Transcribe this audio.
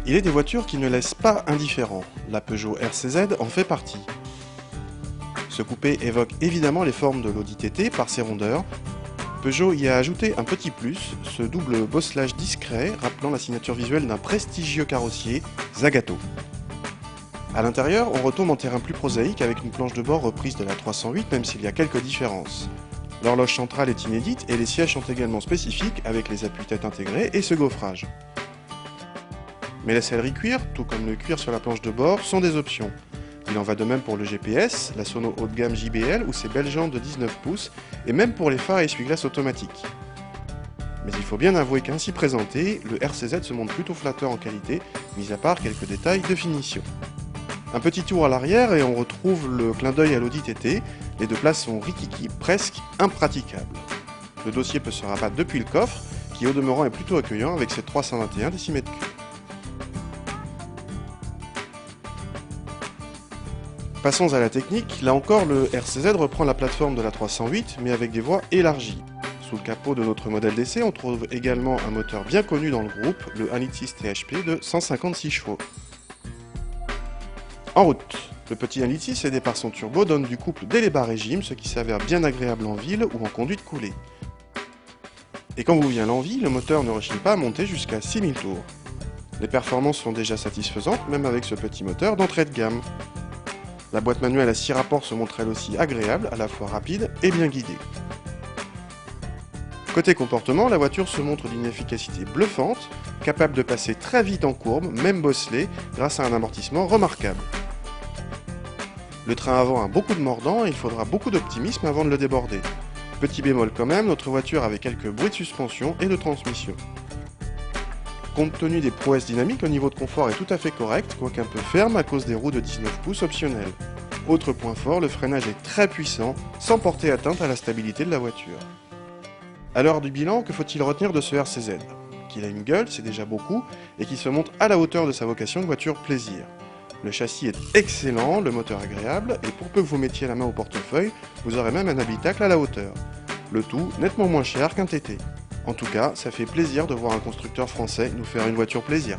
Il est des voitures qui ne laissent pas indifférent. La Peugeot RCZ en fait partie. Ce coupé évoque évidemment les formes de l'Audi TT par ses rondeurs. Peugeot y a ajouté un petit plus, ce double bosselage discret rappelant la signature visuelle d'un prestigieux carrossier, Zagato. A l'intérieur, on retombe en terrain plus prosaïque avec une planche de bord reprise de la 308 même s'il y a quelques différences. L'horloge centrale est inédite et les sièges sont également spécifiques avec les appuis-têtes intégrés et ce gaufrage. Mais la sellerie cuir, tout comme le cuir sur la planche de bord, sont des options. Il en va de même pour le GPS, la sono haut de gamme JBL ou ses belles jantes de 19 pouces, et même pour les phares et essuie-glaces automatiques. Mais il faut bien avouer qu'ainsi présenté, le RCZ se montre plutôt flatteur en qualité, mis à part quelques détails de finition. Un petit tour à l'arrière et on retrouve le clin d'œil à l'Audi TT, les deux places sont rikiki, presque impraticables. Le dossier peut se rabattre depuis le coffre, qui au demeurant est plutôt accueillant avec ses 321 décimètres cubes. Passons à la technique, là encore le RCZ reprend la plateforme de la 308 mais avec des voies élargies. Sous le capot de notre modèle d'essai, on trouve également un moteur bien connu dans le groupe, le 1.6 THP de 156 chevaux. En route, le petit 1.6 aidé par son turbo donne du couple dès les bas régimes, ce qui s'avère bien agréable en ville ou en conduite coulée. Et quand vous vient l'envie, le moteur ne rechigne pas à monter jusqu'à 6000 tours. Les performances sont déjà satisfaisantes, même avec ce petit moteur d'entrée de gamme. La boîte manuelle à 6 rapports se montre elle aussi agréable, à la fois rapide et bien guidée. Côté comportement, la voiture se montre d'une efficacité bluffante, capable de passer très vite en courbe, même bosselée, grâce à un amortissement remarquable. Le train avant a beaucoup de mordant et il faudra beaucoup d'optimisme avant de le déborder. Petit bémol quand même, notre voiture avait quelques bruits de suspension et de transmission. Compte tenu des prouesses dynamiques, le niveau de confort est tout à fait correct, quoique un peu ferme à cause des roues de 19 pouces optionnelles. Autre point fort, le freinage est très puissant, sans porter atteinte à la stabilité de la voiture. À l'heure du bilan, que faut-il retenir de ce RCZ? Qu'il a une gueule, c'est déjà beaucoup, et qu'il se montre à la hauteur de sa vocation de voiture plaisir. Le châssis est excellent, le moteur agréable, et pour peu que vous mettiez la main au portefeuille, vous aurez même un habitacle à la hauteur. Le tout nettement moins cher qu'un TT. En tout cas, ça fait plaisir de voir un constructeur français nous faire une voiture plaisir.